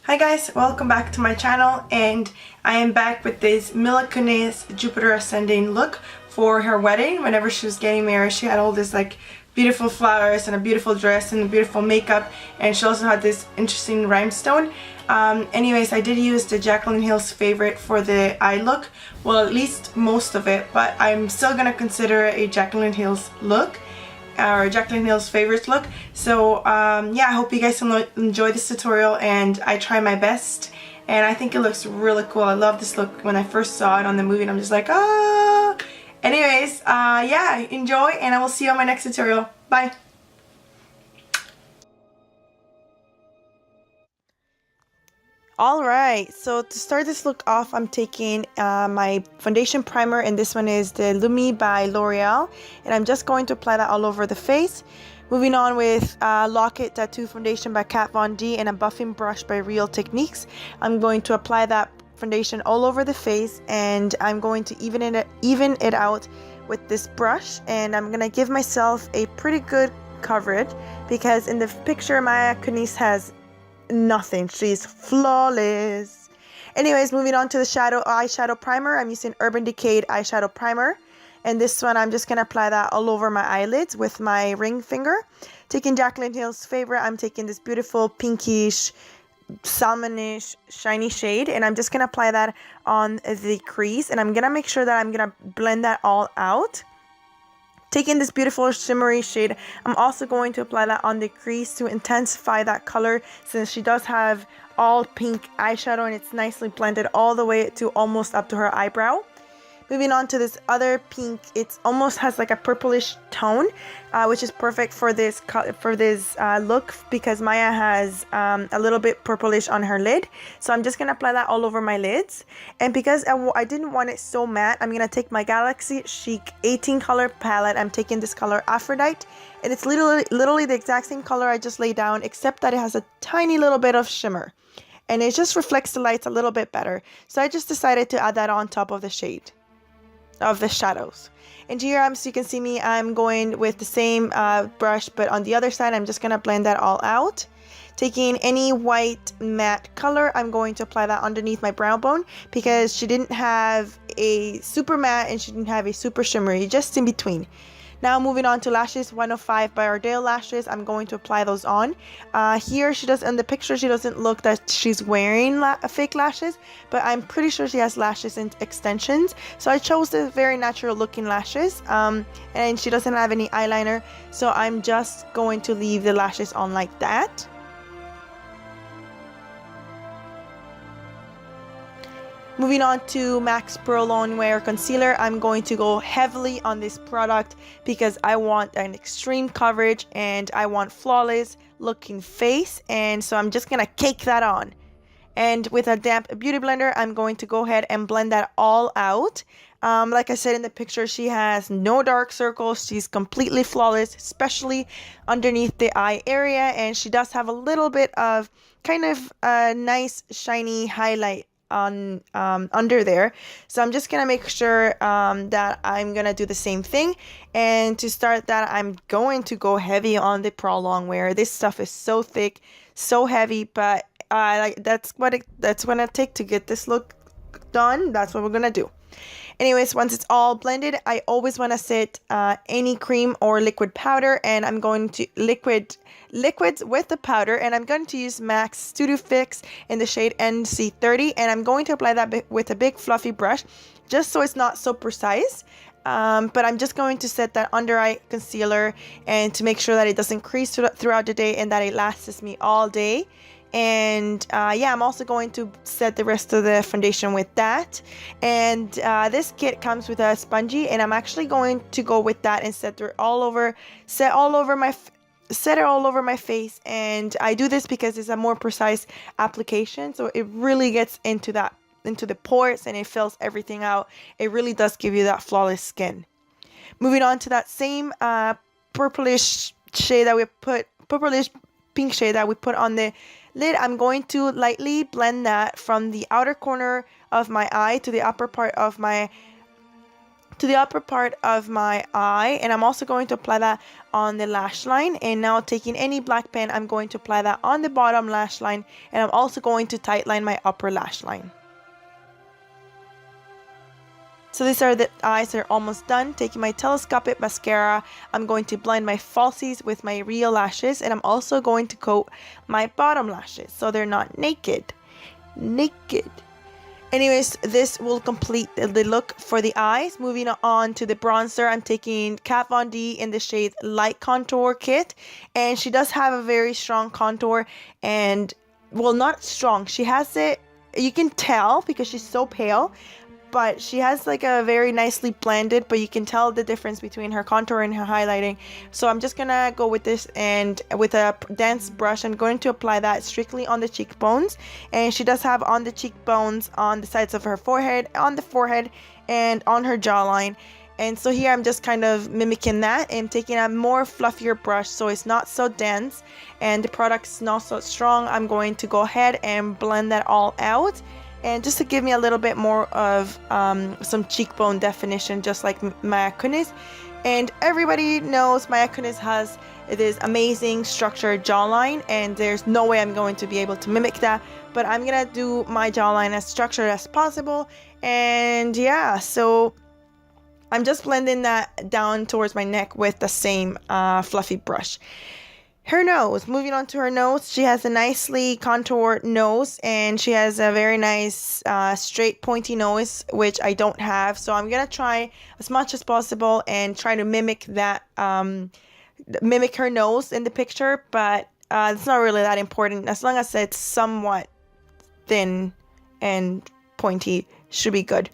Hi guys, welcome back to my channel, and I am back with this KUNIS Jupiter Ascending look for her wedding. Whenever she was getting married, she had all this like beautiful flowers and a beautiful dress and a beautiful makeup, and she also had this interesting rhinestone. Anyways, I did use the Jaclyn Hill Favourite for the eye look, well at least most of it, but I'm still gonna consider it a Jaclyn Hill's look. Or Jaclyn Hill's Favourites look. So yeah, I hope you guys enjoy this tutorial, and I try my best, and I think it looks really cool. I love this look. When I first saw it on the movie, and I'm just like, ah. Anyways, yeah, enjoy, and I will see you on my next tutorial. Bye. Alright, so to start this look off, I'm taking my foundation primer, and this one is the Lumi by Loreal, and I'm just going to apply that all over the face. Moving on with Lock-It Tattoo Foundation by Kat Von D and a buffing brush by Real Techniques. I'm going to apply that foundation all over the face, and I'm going to even it out with this brush, and I'm going to give myself a pretty good coverage because in the picture my KUNIS has nothing. She's flawless. Anyways, moving on to the eyeshadow primer. I'm using Urban Decay eyeshadow primer, and this one I'm just gonna apply that all over my eyelids with my ring finger. Taking Jaclyn Hill's Favourite, I'm taking this beautiful pinkish salmonish shiny shade, and I'm just gonna apply that on the crease, and I'm gonna make sure that I'm gonna blend that all out. Taking this beautiful shimmery shade, I'm also going to apply that on the crease to intensify that color, since she does have all pink eyeshadow and it's nicely blended all the way to almost up to her eyebrow. Moving on to this other pink, it almost has like a purplish tone, which is perfect for this look because Maya has a little bit purplish on her lid. So I'm just going to apply that all over my lids. And because I didn't want it so matte, I'm going to take my Galaxy Chic 18 color palette. I'm taking this color Aphrodite, and it's literally the exact same color I just laid down, except that it has a tiny little bit of shimmer. And it just reflects the lights a little bit better. So I just decided to add that on top of the shade of the shadows. And here, as you can see me, I'm going with the same brush, but on the other side I'm just gonna blend that all out. Taking any white matte color, I'm going to apply that underneath my brow bone because she didn't have a super matte and she didn't have a super shimmery, just in between. Now moving on to lashes 105 by Ardel Lashes, I'm going to apply those on. Here she does, in the picture she doesn't look that she's wearing fake lashes, but I'm pretty sure she has lashes and extensions. So I chose the very natural looking lashes, and she doesn't have any eyeliner, so I'm just going to leave the lashes on like that. Moving on to MAC's Pro Longwear Concealer, I'm going to go heavily on this product because I want an extreme coverage and I want flawless looking face, and so I'm just going to cake that on. And with a damp beauty blender, I'm going to go ahead and blend that all out. Like I said in the picture, she has no dark circles. She's completely flawless, especially underneath the eye area, and she does have a little bit of kind of a nice shiny highlight on under there. So I'm just gonna make sure that I'm gonna do the same thing, and to start that I'm going to go heavy on the Pro Longwear. This stuff is so thick, so heavy, but that's what it's gonna take to get this look done. That's what we're gonna do. Anyways, once it's all blended, I always want to set any cream or liquid powder, and I'm going to liquids with the powder, and I'm going to use MAC's Studio Fix in the shade NC30, and I'm going to apply that with a big fluffy brush just so it's not so precise. But I'm just going to set that under eye concealer and to make sure that it doesn't crease throughout the day and that it lasts me all day. And yeah, I'm also going to set the rest of the foundation with that. And this kit comes with a spongy, and I'm actually going to go with that and set it all over my face. And I do this because it's a more precise application, so it really gets into the pores and it fills everything out. It really does give you that flawless skin. Moving on to that same purplish pink shade that we put on the lid, I'm going to lightly blend that from the outer corner of my eye to the upper part of my to the upper part of my eye, and I'm also going to apply that on the lash line. And now taking any black pen, I'm going to apply that on the bottom lash line, and I'm also going to tightline my upper lash line. So these are the eyes that are almost done. Taking my Telescopic mascara, I'm going to blend my falsies with my real lashes, and I'm also going to coat my bottom lashes so they're not naked. Anyways, this will complete the look for the eyes. Moving on to the bronzer, I'm taking Kat Von D in the shade Light Contour Kit, and she does have a very strong contour, and well, not strong, she has it, you can tell because she's so pale, but she has like a very nicely blended, but you can tell the difference between her contour and her highlighting. So I'm just gonna go with this, and with a dense brush I'm going to apply that strictly on the cheekbones. And she does have on the cheekbones, on the sides of her forehead, on the forehead, and on her jawline. And so here I'm just kind of mimicking that and taking a more fluffier brush so it's not so dense and the product's not so strong. I'm going to go ahead and blend that all out, and just to give me a little bit more of some cheekbone definition, just like Maya KUNIS. And everybody knows Maya KUNIS has this amazing structured jawline, and there's no way I'm going to be able to mimic that, but I'm gonna do my jawline as structured as possible. And yeah, so I'm just blending that down towards my neck with the same fluffy brush. Her nose, moving on to her nose, she has a nicely contoured nose, and she has a very nice straight pointy nose, which I don't have. So I'm gonna try as much as possible and try to mimic that, mimic her nose in the picture, but it's not really that important. As long as it's somewhat thin and pointy, should be good.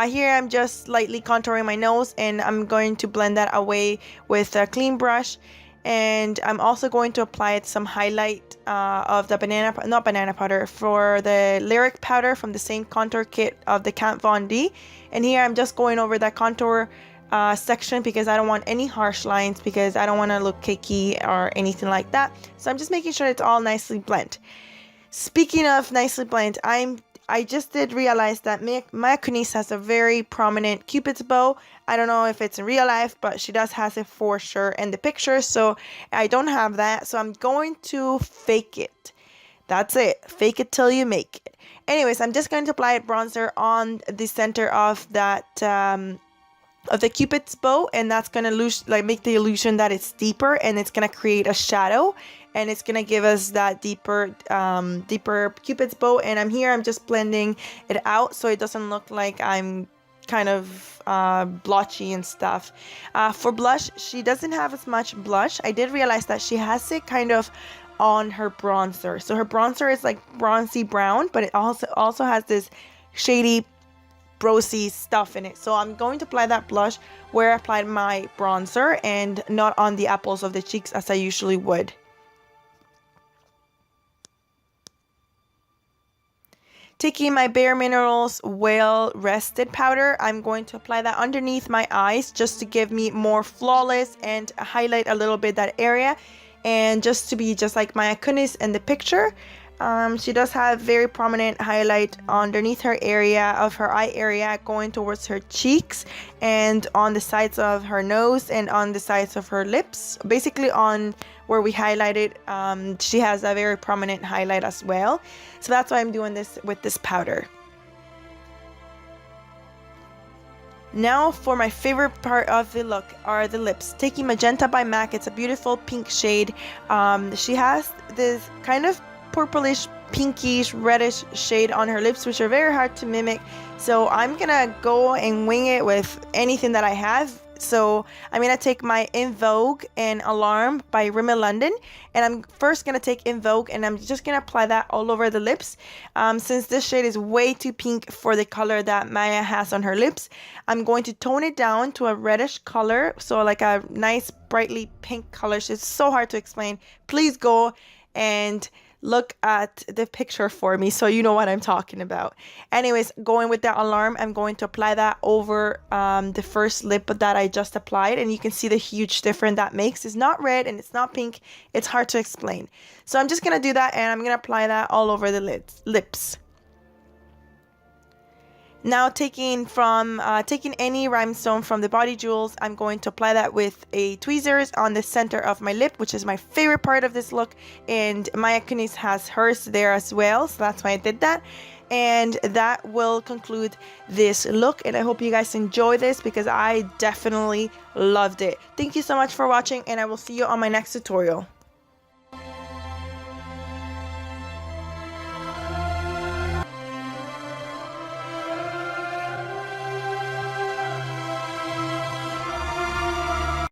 Here I'm just lightly contouring my nose, and I'm going to blend that away with a clean brush. And I'm also going to apply some highlight of the not banana powder, for the Lyric powder from the same contour kit of the Kat Von D. And here I'm just going over that contour section because I don't want any harsh lines, because I don't want to look cakey or anything like that. So I'm just making sure it's all nicely blended. Speaking of nicely blended, I just did realize that Maya KUNIS has a very prominent Cupid's bow. I don't know if it's in real life, but she does has it for sure in the picture. So I don't have that. So I'm going to fake it. That's it. Fake it till you make it. Anyways, I'm just going to apply bronzer on the center of that of the Cupid's bow, and that's gonna make the illusion that it's deeper, and it's gonna create a shadow, and it's gonna give us that deeper Cupid's bow. And I'm just blending it out so it doesn't look like I'm kind of blotchy and stuff. For blush, she doesn't have as much blush. I did realize that she has it kind of on her bronzer. So her bronzer is like bronzy brown, but it also has this shady rosy stuff in it. So I'm going to apply that blush where I applied my bronzer and not on the apples of the cheeks as I usually would. Taking my BareMinerals Well Rested powder, I'm going to apply that underneath my eyes just to give me more flawless and highlight a little bit that area, and just to be just like Maya KUNIS in the picture. She does have very prominent highlight underneath her area of her eye area, going towards her cheeks and on the sides of her nose and on the sides of her lips. Basically on where we highlighted, she has a very prominent highlight as well. So that's why I'm doing this with this powder. Now for my favorite part of the look are the lips. Taking Magenta by MAC, it's a beautiful pink shade. She has this kind of purplish, pinkish, reddish shade on her lips, which are very hard to mimic. So I'm gonna go and wing it with anything that I have. So I'm gonna take my In Vogue and Alarm by Rimmel London, and I'm first gonna take In Vogue and I'm just gonna apply that all over the lips. Since this shade is way too pink for the color that Maya has on her lips, I'm going to tone it down to a reddish color, so like a nice brightly pink color. It's so hard to explain. Please go and look at the picture for me so you know what I'm talking about. Anyways, going with that Alarm, I'm going to apply that over the first lip that I just applied, and you can see the huge difference that makes. It's not red and it's not pink. It's hard to explain. So I'm just gonna do that, and I'm gonna apply that all over the lips. Now taking any rhinestone from the Body Jewels, I'm going to apply that with a tweezers on the center of my lip, which is my favorite part of this look, and Maya KUNIS has hers there as well, so that's why I did that. And that will conclude this look, and I hope you guys enjoy this because I definitely loved it. Thank you so much for watching, and I will see you on my next tutorial.